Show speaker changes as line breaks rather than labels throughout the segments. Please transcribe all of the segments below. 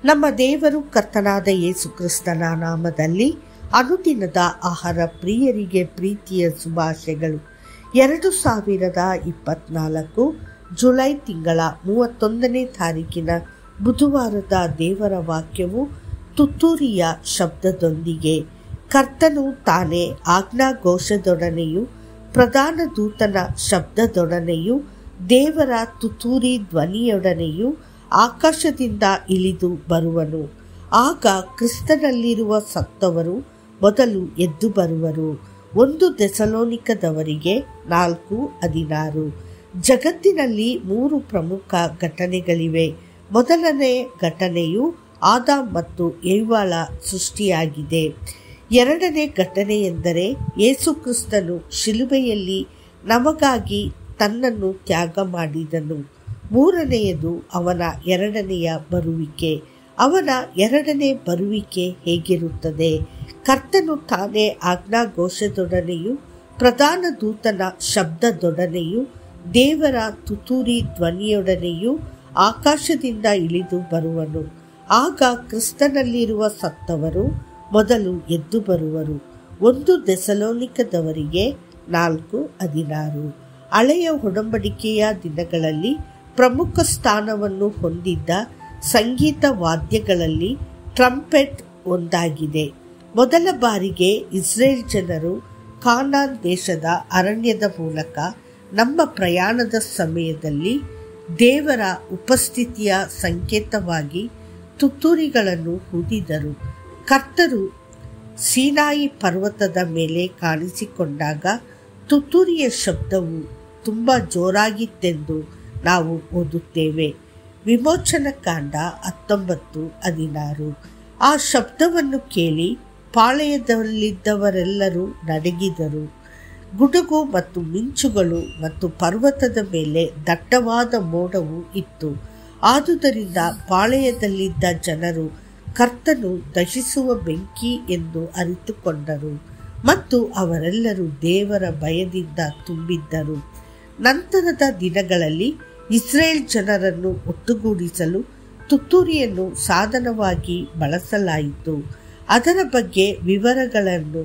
ನಮ್ಮ ದೇವರು ಕರ್ತನಾದ ಯೇಸು ಕ್ರಿಸ್ತನ ನಾಮದಲ್ಲಿ ಅನುದಿನದ ಆಹಾರ ಪ್ರಿಯರಿಗೆ ಪ್ರೀತಿಯ ಶುಭಾಶಯಗಳು. 2024 ಜುಲೈ ತಿಂಗಳ 31ನೇ ತಾರೀಕಿನ ಬುಧವಾರದ ದೇವರ ವಾಕ್ಯವು ತುತ್ತೂರಿಯ ಶಬ್ದದೊಂದಿಗೆ, ಕರ್ತನು ತಾನೇ ಆಜ್ಞಾಘೋಷದೊಡನೆಯೂ ಪ್ರಧಾನ ದೂತನ ಶಬ್ದದೊಡನೆಯೂ ದೇವರ ತುತ್ತೂರಿ ಧ್ವನಿಯೊಡನೆಯೂ ಆಕಾಶದಿಂದ ಇಳಿದು ಬರುವನು. ಆಗ ಕ್ರಿಸ್ತನಲ್ಲಿರುವ ಸತ್ತವರು ಮೊದಲು ಎದ್ದು ಬರುವರು. 1 ಥೆಸಲೋನಿಕದವರಿಗೆ 4:16. ಜಗತ್ತಿನಲ್ಲಿ 3 ಪ್ರಮುಖ ಘಟನೆಗಳಿವೆ. ಮೊದಲನೇ ಘಟನೆಯು ಆದಾಮ್ ಮತ್ತು ಏವಾಳ ಸೃಷ್ಟಿಯಾಗಿದೆ. ಎರಡನೇ ಘಟನೆ ಎಂದರೆ ಯೇಸು ಕ್ರಿಸ್ತನು ಶಿಲುಬೆಯಲ್ಲಿ ನಮಗಾಗಿ ತನ್ನನ್ನು ತ್ಯಾಗ ಮಾಡಿದನು. ಮೂರನೆಯದು ಅವನ ಎರಡನೆಯ ಬರುವಿಕೆ. ಅವನ ಎರಡನೇ ಬರುವಿಕೆ ಹೇಗಿರುತ್ತದೆ? ಕರ್ತನು ತಾನೇ ಆಜ್ಞಾಘೋಷದೊಡನೆಯೂ ಪ್ರಧಾನ ದೂತನ ಶಬ್ದದೊಡನೆಯೂ ದೇವರ ತುತ್ತೂರಿ ಧ್ವನಿಯೊಡನೆಯೂ ಆಕಾಶದಿಂದ ಇಳಿದು ಬರುವನು. ಆಗ ಕ್ರಿಸ್ತನಲ್ಲಿರುವ ಸತ್ತವರು ಮೊದಲು ಎದ್ದು ಬರುವರು. 1 ಥೆಸಲೋನಿಕದವರಿಗೆ 4:16. ಹಳೆಯ ಒಡಂಬಡಿಕೆಯ ದಿನಗಳಲ್ಲಿ ಪ್ರಮುಖ ಸ್ಥಾನವನ್ನು ಹೊಂದಿದ್ದ ಸಂಗೀತ ವಾದ್ಯಗಳಲ್ಲಿ ಟ್ರಂಪೆಟ್ ಒಂದಾಗಿದೆ. ಮೊದಲ ಬಾರಿಗೆ ಇಸ್ರೇಲ್ ಜನರು ಕಾನಾನ್ ದೇಶದ ಅರಣ್ಯದ ಮೂಲಕ ನಮ್ಮ ಪ್ರಯಾಣದ ಸಮಯದಲ್ಲಿ ದೇವರ ಉಪಸ್ಥಿತಿಯ ಸಂಕೇತವಾಗಿ ತುತ್ತೂರಿಗಳನ್ನು ಊದಿದರು. ಕರ್ತರು ಸೀನಾಯಿ ಪರ್ವತದ ಮೇಲೆ ಕಾಣಿಸಿಕೊಂಡಾಗ ತುತ್ತೂರಿಯ ಶಬ್ದವು ತುಂಬ ಜೋರಾಗಿತ್ತೆಂದು ನಾವು ಓದುತ್ತೇವೆ. ವಿಮೋಚನ ಕಾಂಡ 19:16. ಆ ಶಬ್ದವನ್ನು ಕೇಳಿ ಪಾಳೆಯದಲ್ಲಿದ್ದವರೆಲ್ಲರೂ ನಡುಗಿದರು. ಗುಡುಗು ಮತ್ತು ಮಿಂಚುಗಳು ಮತ್ತು ಪರ್ವತದ ಮೇಲೆ ದಟ್ಟವಾದ ಮೋಡವು ಇತ್ತು. ಆದುದರಿಂದ ಪಾಳೆಯದಲ್ಲಿದ್ದ ಜನರು ಕರ್ತನು ದಹಿಸುವ ಬೆಂಕಿ ಎಂದು ಅರಿತುಕೊಂಡರು ಮತ್ತು ಅವರೆಲ್ಲರೂ ದೇವರ ಭಯದಿಂದ ತುಂಬಿದ್ದರು. ನಂತರದ ದಿನಗಳಲ್ಲಿ ಇಸ್ರೇಲ್ ಜನರನ್ನು ಒಟ್ಟುಗೂಡಿಸಲು ತುತ್ತೂರಿಯನ್ನು ಸಾಧನವಾಗಿ ಬಳಸಲಾಯಿತು. ಅದರ ಬಗ್ಗೆ ವಿವರಗಳನ್ನು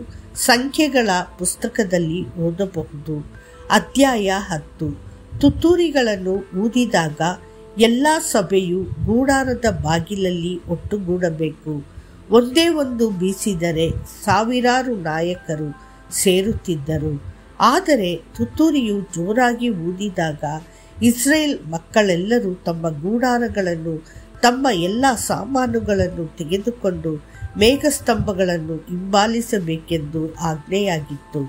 ಸಂಖ್ಯೆಗಳ ಪುಸ್ತಕದಲ್ಲಿ ಓದಬಹುದು. ಅಧ್ಯಾಯ 10. ತುತ್ತೂರಿಗಳನ್ನು ಊದಿದಾಗ ಎಲ್ಲ ಸಭೆಯು ಗೂಡಾರದ ಬಾಗಿಲಲ್ಲಿ ಒಟ್ಟುಗೂಡಬೇಕು. ಒಂದೇ ಒಂದು ಬೀಸಿದರೆ ಸಾವಿರಾರು ನಾಯಕರು ಸೇರುತ್ತಿದ್ದರು. ಆದರೆ ತುತ್ತೂರಿಯು ಜೋರಾಗಿ ಊದಿದಾಗ ಇಸ್ರೇಲ್ ಮಕ್ಕಳೆಲ್ಲರೂ ತಮ್ಮ ಗೂಡಾರಗಳನ್ನು ತಮ್ಮ ಎಲ್ಲ ಸಾಮಾನುಗಳನ್ನು ತೆಗೆದುಕೊಂಡು ಮೇಘಸ್ತಂಭಗಳನ್ನು ಹಿಂಬಾಲಿಸಬೇಕೆಂದು ಆಜ್ಞೆಯಾಗಿತ್ತು.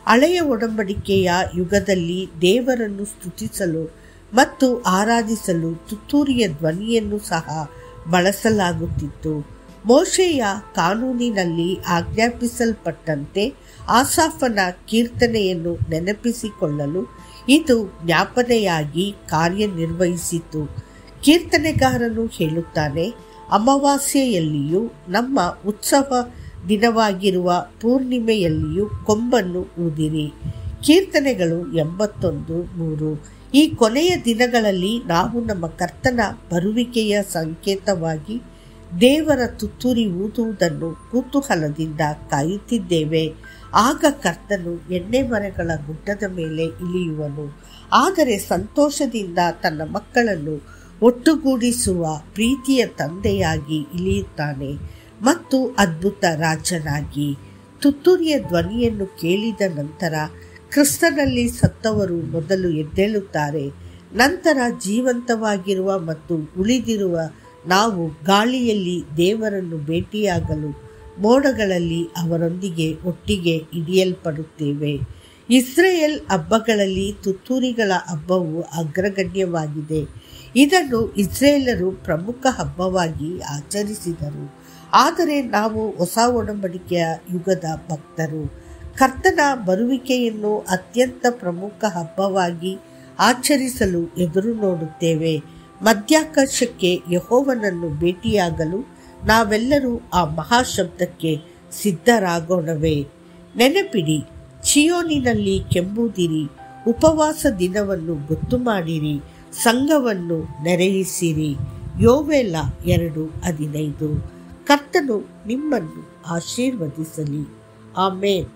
ಹಳೆಯ ಒಡಂಬಡಿಕೆಯ ಯುಗದಲ್ಲಿ ದೇವರನ್ನು ಸ್ತುತಿಸಲು ಮತ್ತು ಆರಾಧಿಸಲು ತುತ್ತೂರಿಯ ಧ್ವನಿಯನ್ನು ಸಹ ಬಳಸಲಾಗುತ್ತಿತ್ತು. ಮೋಶೆಯ ಕಾನೂನಿನಲ್ಲಿ ಆಜ್ಞಾಪಿಸಲ್ಪಟ್ಟಂತೆ ಆಸಾಫನ ಕೀರ್ತನೆಯನ್ನು ನೆನಪಿಸಿಕೊಳ್ಳಲು ಇದು ಜ್ಞಾಪನೆಯಾಗಿ ಕಾರ್ಯನಿರ್ವಹಿಸಿತು. ಕೀರ್ತನೆಗಾರನು ಹೇಳುತ್ತಾನೆ, ಅಮಾವಾಸ್ಯೆಯಲ್ಲಿಯೂ ನಮ್ಮ ಉತ್ಸವ ದಿನವಾಗಿರುವ ಪೂರ್ಣಿಮೆಯಲ್ಲಿಯೂ ಕೊಂಬನ್ನು ಊದಿರಿ. ಕೀರ್ತನೆಗಳು 81:3. ಈ ಕೊನೆಯ ದಿನಗಳಲ್ಲಿ ನಾವು ನಮ್ಮ ಕರ್ತನ ಬರುವಿಕೆಯ ಸಂಕೇತವಾಗಿ ದೇವರ ತುತ್ತೂರಿ ಊದುವುದನ್ನು ಕುತೂಹಲದಿಂದ ಕಾಯುತ್ತಿದ್ದೇವೆ. ಆಗ ಕರ್ತನು ಎಣ್ಣೆ ಮರಗಳ ಗುಡ್ಡದ ಮೇಲೆ ಇಳಿಯುವನು. ಆದರೆ ಸಂತೋಷದಿಂದ ತನ್ನ ಮಕ್ಕಳನ್ನು ಒಟ್ಟುಗೂಡಿಸುವ ಪ್ರೀತಿಯ ತಂದೆಯಾಗಿ ಇಳಿಯುತ್ತಾನೆ ಮತ್ತು ಅದ್ಭುತ ರಾಜನಾಗಿ. ತುತ್ತೂರಿಯ ಧ್ವನಿಯನ್ನು ಕೇಳಿದ ನಂತರ ಕ್ರಿಸ್ತನಲ್ಲಿ ಸತ್ತವರು ಮೊದಲು ಎದ್ದೇಳುತ್ತಾರೆ. ನಂತರ ಜೀವಂತವಾಗಿರುವ ಮತ್ತು ಉಳಿದಿರುವ ನಾವು ಗಾಳಿಯಲ್ಲಿ ದೇವರನ್ನು ಭೇಟಿಯಾಗಲು ಮೋಡಗಳಲ್ಲಿ ಅವರೊಂದಿಗೆ ಒಟ್ಟಿಗೆ ಹಿಡಿಯಲ್ಪಡುತ್ತೇವೆ. ಇಸ್ರೇಲ್ ಹಬ್ಬಗಳಲ್ಲಿ ತುತ್ತೂರಿಗಳ ಹಬ್ಬವು ಅಗ್ರಗಣ್ಯವಾಗಿದೆ. ಇದನ್ನು ಇಸ್ರೇಲರು ಪ್ರಮುಖ ಹಬ್ಬವಾಗಿ ಆಚರಿಸಿದರು. ಆದರೆ ನಾವು ಹೊಸ ಒಡಂಬಡಿಕೆಯ ಯುಗದ ಭಕ್ತರು ಕರ್ತನ ಬರುವಿಕೆಯನ್ನು ಅತ್ಯಂತ ಪ್ರಮುಖ ಹಬ್ಬವಾಗಿ ಆಚರಿಸಲು ಎದುರು ನೋಡುತ್ತೇವೆ. ಮಧ್ಯಾಕಾಶಕ್ಕೆ ಯೆಹೋವನನ್ನು ಭೇಟಿಯಾಗಲು ನಾವೆಲ್ಲರೂ ಆ ಮಹಾಶಬ್ದಕ್ಕೆ ಸಿದ್ಧರಾಗೋಣವೇ. ನೆನಪಿಡಿ, ಚಿಯೋನಿನಲ್ಲಿ ಕೆಂಬುದಿರಿ, ಉಪವಾಸ ದಿನವನ್ನು ಗೊತ್ತು ಮಾಡಿರಿ, ಸಂಘವನ್ನು ನೆರೆಯಿಸಿರಿ. ಯೋವೇಲ 2:15. ಕರ್ತನು ನಿಮ್ಮನ್ನು ಆಶೀರ್ವದಿಸಲಿ. ಆಮೇನ್.